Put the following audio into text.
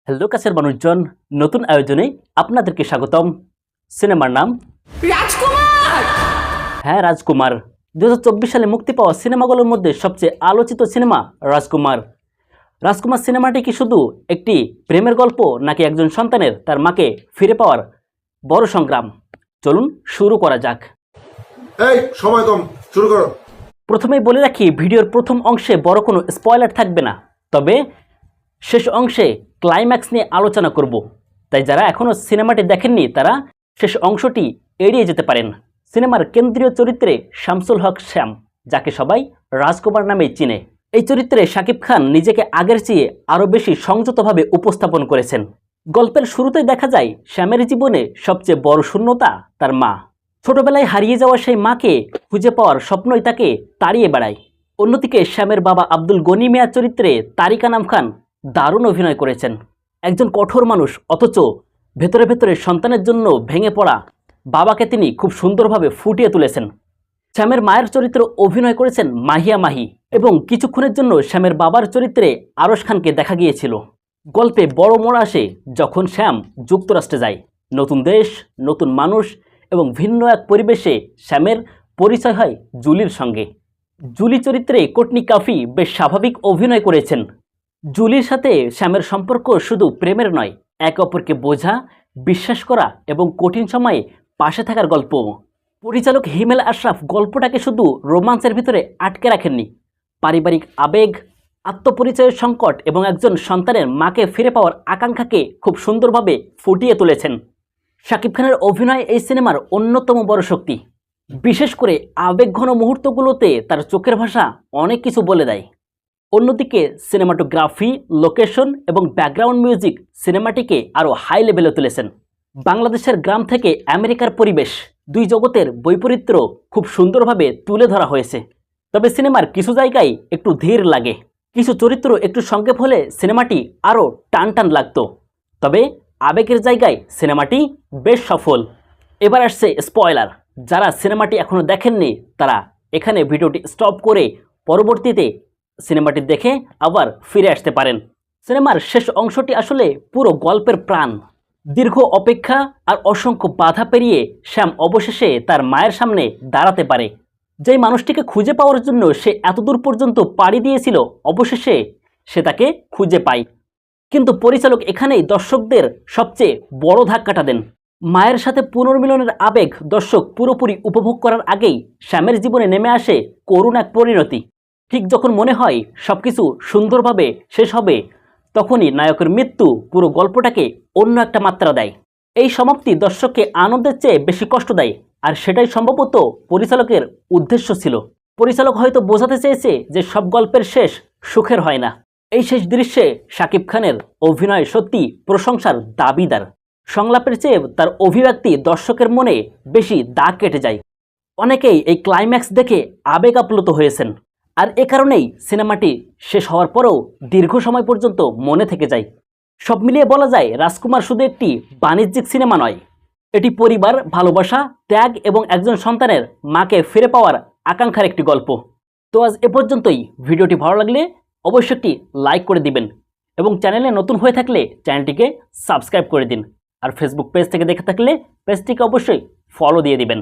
Hello কাছের মানুষজন, নতুন আয়োজনে আপনাদেরকে স্বাগতম। সিনেমার নাম রাজকুমার। হ্যাঁ, রাজকুমার। 2024 সালে মুক্তি পাওয়া সিনেমাগুলোর মধ্যে সবচেয়ে আলোচিত সিনেমা রাজকুমার। রাজকুমার সিনেমাটি কি শুধু একটি প্রেমের গল্প, নাকি একজন সন্তানের তার মাকে ফিরে পাওয়ার বড় সংগ্রাম? চলুন শুরু করা যাক। এই সময় কম, শুরু করো। প্রথমেই বলে রাখি, ভিডিওর প্রথম অংশে বড় কোনো স্পয়লার থাকবে না, তবে শেষ অংশে ক্লাইম্যাক্স নিয়ে আলোচনা করব। তাই যারা এখনও সিনেমাটি দেখেননি তারা শেষ অংশটি এড়িয়ে যেতে পারেন। সিনেমার কেন্দ্রীয় চরিত্রে শামসুল হক শ্যাম, যাকে সবাই রাজকুমার নামেই চিনে। এই চরিত্রে শাকিব খান নিজেকে আগের চেয়ে আরও বেশি সংযতভাবে উপস্থাপন করেছেন। গল্পের শুরুতেই দেখা যায় শ্যামের জীবনে সবচেয়ে বড় শূন্যতা তার মা। ছোটবেলায় হারিয়ে যাওয়া সেই মাকে খুঁজে পাওয়ার স্বপ্নই তাকে তাড়িয়ে বেড়ায়। অন্যদিকে শ্যামের বাবা আব্দুল গনি মিয়া চরিত্রে তারিকা নাম খান দারুণ অভিনয় করেছেন। একজন কঠোর মানুষ, অথচ ভেতরে ভেতরে সন্তানের জন্য ভেঙে পড়া বাবাকে তিনি খুব সুন্দরভাবে ফুটিয়ে তুলেছেন। শ্যামের মায়ের চরিত্রে অভিনয় করেছেন মাহিয়া মাহি, এবং কিছুক্ষণের জন্য শ্যামের বাবার চরিত্রে আরশ খানকে দেখা গিয়েছিল। গল্পে বড় মোড় আসে যখন শ্যাম যুক্তরাষ্ট্রে যায়। নতুন দেশ, নতুন মানুষ এবং ভিন্ন এক পরিবেশে শ্যামের পরিচয় হয় জুলির সঙ্গে। জুলি চরিত্রে কোটনি কাফি বেশ স্বাভাবিক অভিনয় করেছেন। জুলির সাথে শ্যামের সম্পর্ক শুধু প্রেমের নয়, একে অপরকে বোঝা, বিশ্বাস করা এবং কঠিন সময়ে পাশে থাকার গল্প। পরিচালক হিমেল আশরাফ গল্পটাকে শুধু রোমান্সের ভিতরে আটকে রাখেননি। পারিবারিক আবেগ, আত্মপরিচয়ের সংকট এবং একজন সন্তানের মাকে ফিরে পাওয়ার আকাঙ্ক্ষাকে খুব সুন্দরভাবে ফুটিয়ে তুলেছেন। শাকিব খানের অভিনয় এই সিনেমার অন্যতম বড় শক্তি। বিশেষ করে আবেগঘন মুহূর্তগুলোতে তার চোখের ভাষা অনেক কিছু বলে দেয়। অন্যদিকে সিনেমাটোগ্রাফি, লোকেশন এবং ব্যাকগ্রাউন্ড মিউজিক সিনেমাটিকে আরও হাই লেভেলে তুলেছেন। বাংলাদেশের গ্রাম থেকে আমেরিকার পরিবেশ, দুই জগতের বৈপরীত্য খুব সুন্দরভাবে তুলে ধরা হয়েছে। তবে সিনেমার কিছু জায়গায় একটু ধীর লাগে, কিছু চরিত্র একটু সংক্ষেপ হলে সিনেমাটি আরও টান টান লাগতো। তবে আবেগের জায়গায় সিনেমাটি বেশ সফল। এবার আসছে স্পয়লার। যারা সিনেমাটি এখনও দেখেননি তারা এখানে ভিডিওটি স্টপ করে পরবর্তীতে সিনেমাটি দেখে আবার ফিরে আসতে পারেন। সিনেমার শেষ অংশটি আসলে পুরো গল্পের প্রাণ। দীর্ঘ অপেক্ষা আর অসংখ্য বাধা পেরিয়ে শ্যাম অবশেষে তার মায়ের সামনে দাঁড়াতে পারে। যেই মানুষটিকে খুঁজে পাওয়ার জন্য সে এতদূর পর্যন্ত পাড়ি দিয়েছিল, অবশেষে সে তাকে খুঁজে পায়। কিন্তু পরিচালক এখানেই দর্শকদের সবচেয়ে বড় ধাক্কাটা দেন। মায়ের সাথে পুনর্মিলনের আবেগ দর্শক পুরোপুরি উপভোগ করার আগেই শ্যামের জীবনে নেমে আসে করুণ এক পরিণতি। ঠিক যখন মনে হয় সবকিছু সুন্দরভাবে শেষ হবে, তখনই নায়কের মৃত্যু পুরো গল্পটাকে অন্য একটা মাত্রা দেয়। এই সমাপ্তি দর্শককে আনন্দের চেয়ে বেশি কষ্ট দেয়, আর সেটাই সম্ভবত পরিচালকের উদ্দেশ্য ছিল। পরিচালক হয়তো বোঝাতে চেয়েছে যে সব গল্পের শেষ সুখের হয় না। এই শেষ দৃশ্যে শাকিব খানের অভিনয় সত্যি প্রশংসার দাবিদার। সংলাপের চেয়ে তার অভিব্যক্তি দর্শকের মনে বেশি দাগ কেটে যায়। অনেকেই এই ক্লাইম্যাক্স দেখে আবেগ আপ্লুত হয়েছেন, আর এ কারণেই সিনেমাটি শেষ হওয়ার পরেও দীর্ঘ সময় পর্যন্ত মনে থেকে যায়। সব মিলিয়ে বলা যায় রাজকুমার শুধু একটি বাণিজ্যিক সিনেমা নয়, এটি পরিবার, ভালোবাসা, ত্যাগ এবং একজন সন্তানের মাকে ফিরে পাওয়ার আকাঙ্ক্ষার একটি গল্প। তো আজ এ পর্যন্তই। ভিডিওটি ভালো লাগলে অবশ্যই একটি লাইক করে দিবেন, এবং চ্যানেলে নতুন হয়ে থাকলে চ্যানেলটিকে সাবস্ক্রাইব করে দিন। আর ফেসবুক পেজ থেকে দেখে থাকলে পেজটিকে অবশ্যই ফলো দিয়ে দিবেন।